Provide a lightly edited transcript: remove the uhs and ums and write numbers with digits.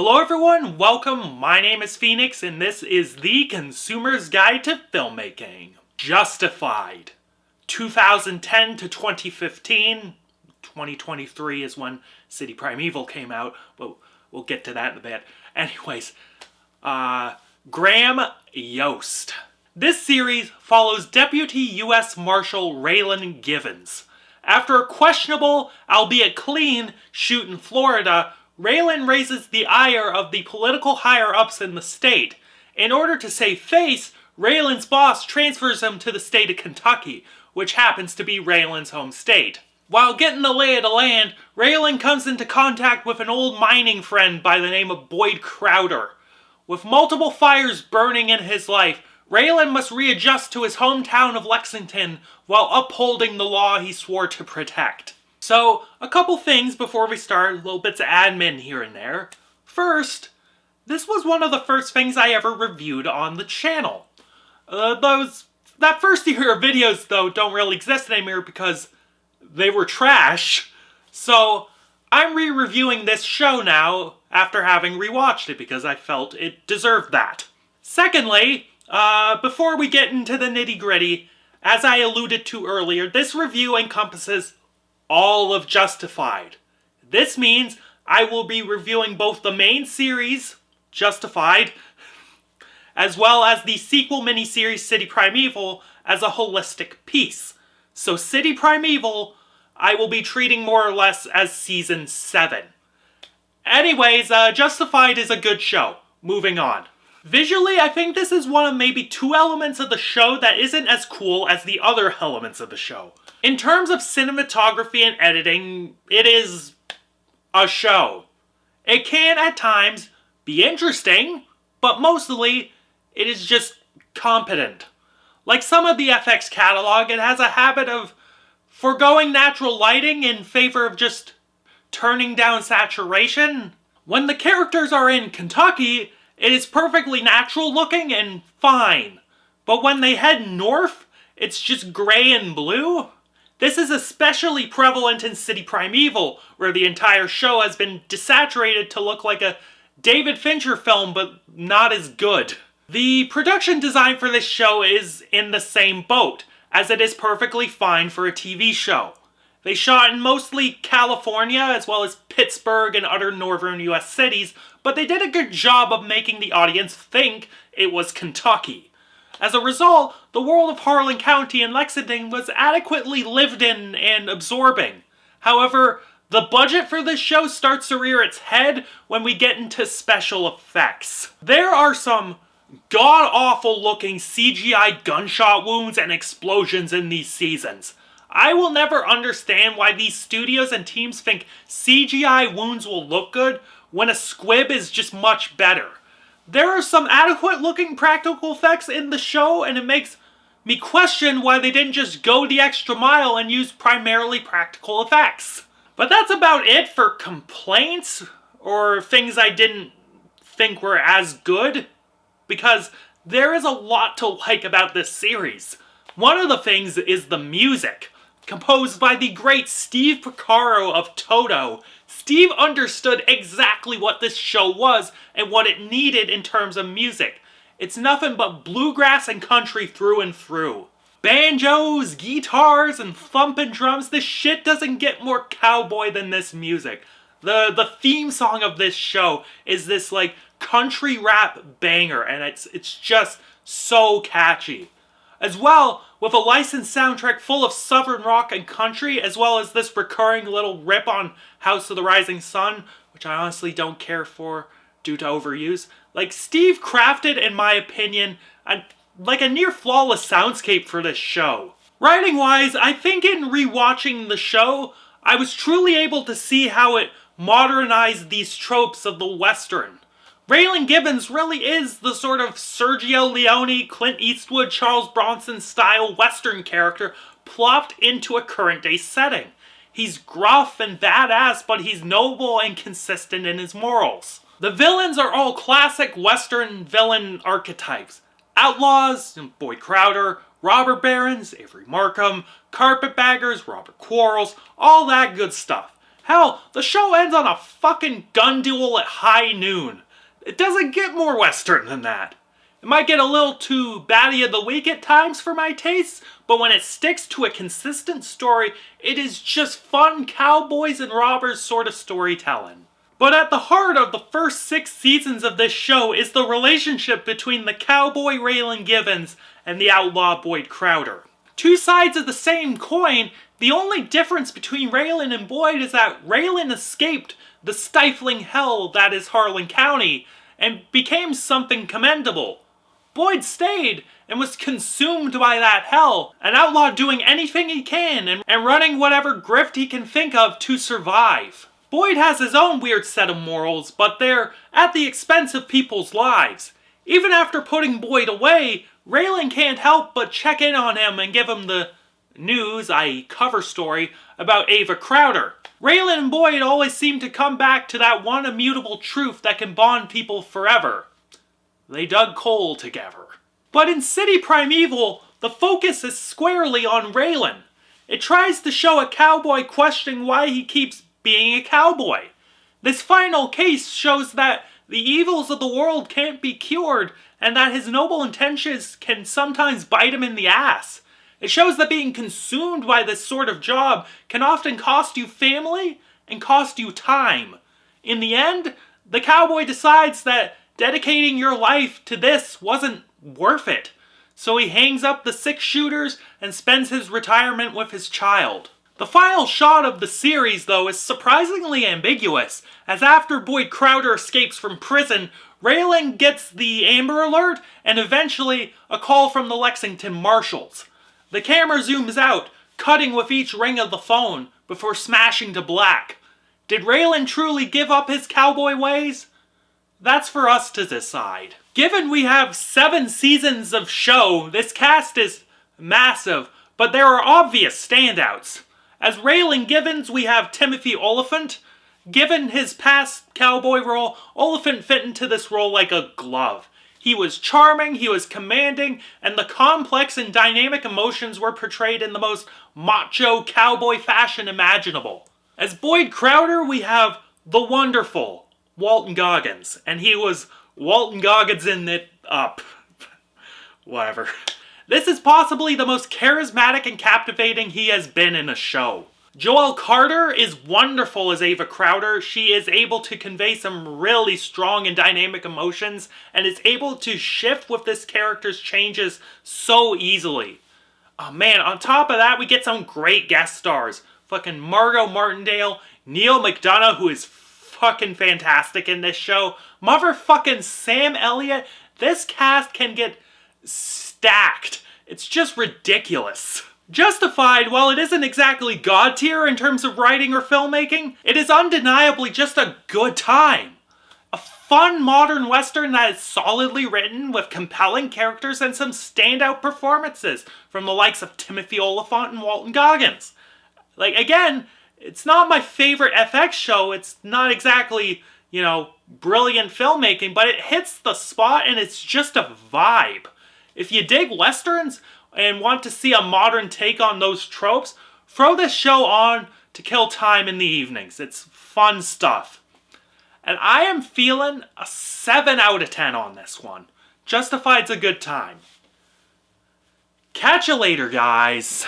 Hello everyone, welcome, my name is Phoenix and this is the Consumer's Guide to Filmmaking. Justified. 2010 to 2015. 2023 is when City Primeval came out, but we'll get to that in a bit. Anyways, Graham Yost. This series follows Deputy U.S. Marshal Raylan Givens. After a questionable, albeit clean, shoot in Florida, Raylan raises the ire of the political higher-ups in the state. In order to save face, Raylan's boss transfers him to the state of Kentucky, which happens to be Raylan's home state. While getting the lay of the land, Raylan comes into contact with an old mining friend by the name of Boyd Crowder. With multiple fires burning in his life, Raylan must readjust to his hometown of Lexington while upholding the law he swore to protect. So, a couple things before we start, little bits of admin here and there. First, this was one of the first things I ever reviewed on the channel. That first year of videos, though, don't really exist anymore because they were trash. So, I'm re-reviewing this show now after having rewatched it because I felt it deserved that. Secondly, before we get into the nitty-gritty, as I alluded to earlier, this review encompasses all of Justified. This means I will be reviewing both the main series, Justified, as well as the sequel miniseries City Primeval as a holistic piece. So City Primeval, I will be treating more or less as Season 7. Anyways, Justified is a good show. Moving on. Visually, I think this is one of maybe two elements of the show that isn't as cool as the other elements of the show. In terms of cinematography and editing, it is a show. It can, at times, be interesting, but mostly, it is just competent. Like some of the FX catalog, it has a habit of foregoing natural lighting in favor of just turning down saturation. When the characters are in Kentucky, it is perfectly natural looking and fine. But when they head north, it's just gray and blue. This is especially prevalent in City Primeval, where the entire show has been desaturated to look like a David Fincher film, but not as good. The production design for this show is in the same boat, as it is perfectly fine for a TV show. They shot in mostly California, as well as Pittsburgh and other northern US cities, but they did a good job of making the audience think it was Kentucky. As a result, the world of Harlan County and Lexington was adequately lived in and absorbing. However, the budget for this show starts to rear its head when we get into special effects. There are some god-awful looking CGI gunshot wounds and explosions in these seasons. I will never understand why these studios and teams think CGI wounds will look good when a squib is just much better. There are some adequate looking practical effects in the show, and it makes me question why they didn't just go the extra mile and use primarily practical effects. But that's about it for complaints, or things I didn't think were as good, because there is a lot to like about this series. One of the things is the music. Composed by the great Steve Porcaro of Toto, Steve understood exactly what this show was and what it needed in terms of music. It's nothing but bluegrass and country through and through. Banjos, guitars, and thumping drums, this shit doesn't get more cowboy than this music. The theme song of this show is this like country rap banger, and it's just so catchy. As well, with a licensed soundtrack full of southern rock and country, as well as this recurring little rip on House of the Rising Sun, which I honestly don't care for due to overuse. Like, Steve crafted, in my opinion, a near flawless soundscape for this show. Writing-wise, I think in rewatching the show, I was truly able to see how it modernized these tropes of the Western. Raylan Givens really is the sort of Sergio Leone, Clint Eastwood, Charles Bronson style Western character plopped into a current day setting. He's gruff and badass, but he's noble and consistent in his morals. The villains are all classic Western villain archetypes. Outlaws, Boyd Crowder, robber barons, Avery Markham, carpetbaggers, Robert Quarles, all that good stuff. Hell, the show ends on a fucking gun duel at high noon. It doesn't get more Western than that. It might get a little too baddie of the week at times for my tastes, but when it sticks to a consistent story, it is just fun cowboys and robbers sort of storytelling. But at the heart of the first 6 seasons of this show is the relationship between the cowboy Raylan Givens and the outlaw Boyd Crowder. Two sides of the same coin, the only difference between Raylan and Boyd is that Raylan escaped the stifling hell that is Harlan County and became something commendable. Boyd stayed and was consumed by that hell, an outlaw doing anything he can and running whatever grift he can think of to survive. Boyd has his own weird set of morals, but they're at the expense of people's lives. Even after putting Boyd away, Raylan can't help but check in on him and give him the news, i.e. cover story, about Ava Crowder. Raylan and Boyd always seem to come back to that one immutable truth that can bond people forever. They dug coal together. But in City Primeval, the focus is squarely on Raylan. It tries to show a cowboy questioning why he keeps being a cowboy. This final case shows that the evils of the world can't be cured and that his noble intentions can sometimes bite him in the ass. It shows that being consumed by this sort of job can often cost you family and cost you time. In the end, the cowboy decides that dedicating your life to this wasn't worth it. So he hangs up the 6 shooters and spends his retirement with his child. The final shot of the series, though, is surprisingly ambiguous, as after Boyd Crowder escapes from prison, Raylan gets the Amber Alert and eventually a call from the Lexington Marshals. The camera zooms out, cutting with each ring of the phone, before smashing to black. Did Raylan truly give up his cowboy ways? That's for us to decide. Given we have 7 seasons of show, this cast is massive, but there are obvious standouts. As Raylan Givens, we have Timothy Olyphant. Given his past cowboy role, Olyphant fit into this role like a glove. He was charming, he was commanding, and the complex and dynamic emotions were portrayed in the most macho cowboy fashion imaginable. As Boyd Crowder, we have the wonderful Walton Goggins, and he was Walton Goggins in it up. Whatever. This is possibly the most charismatic and captivating he has been in a show. Joelle Carter is wonderful as Ava Crowder. She is able to convey some really strong and dynamic emotions and is able to shift with this character's changes so easily. Oh man, on top of that, we get some great guest stars. Fucking Margot Martindale, Neil McDonough, who is fucking fantastic in this show. Motherfucking Sam Elliott. This cast can get stacked. It's just ridiculous. Justified, while it isn't exactly god tier in terms of writing or filmmaking, it is undeniably just a good time. A fun modern western that is solidly written with compelling characters and some standout performances from the likes of Timothy Olyphant and Walton Goggins. Like, again, it's not my favorite FX show. It's not exactly, brilliant filmmaking, but it hits the spot and it's just a vibe. If you dig westerns and want to see a modern take on those tropes, throw this show on to kill time in the evenings. It's fun stuff. And I am feeling a 7 out of 10 on this one. Justified's a good time. Catch you later, guys.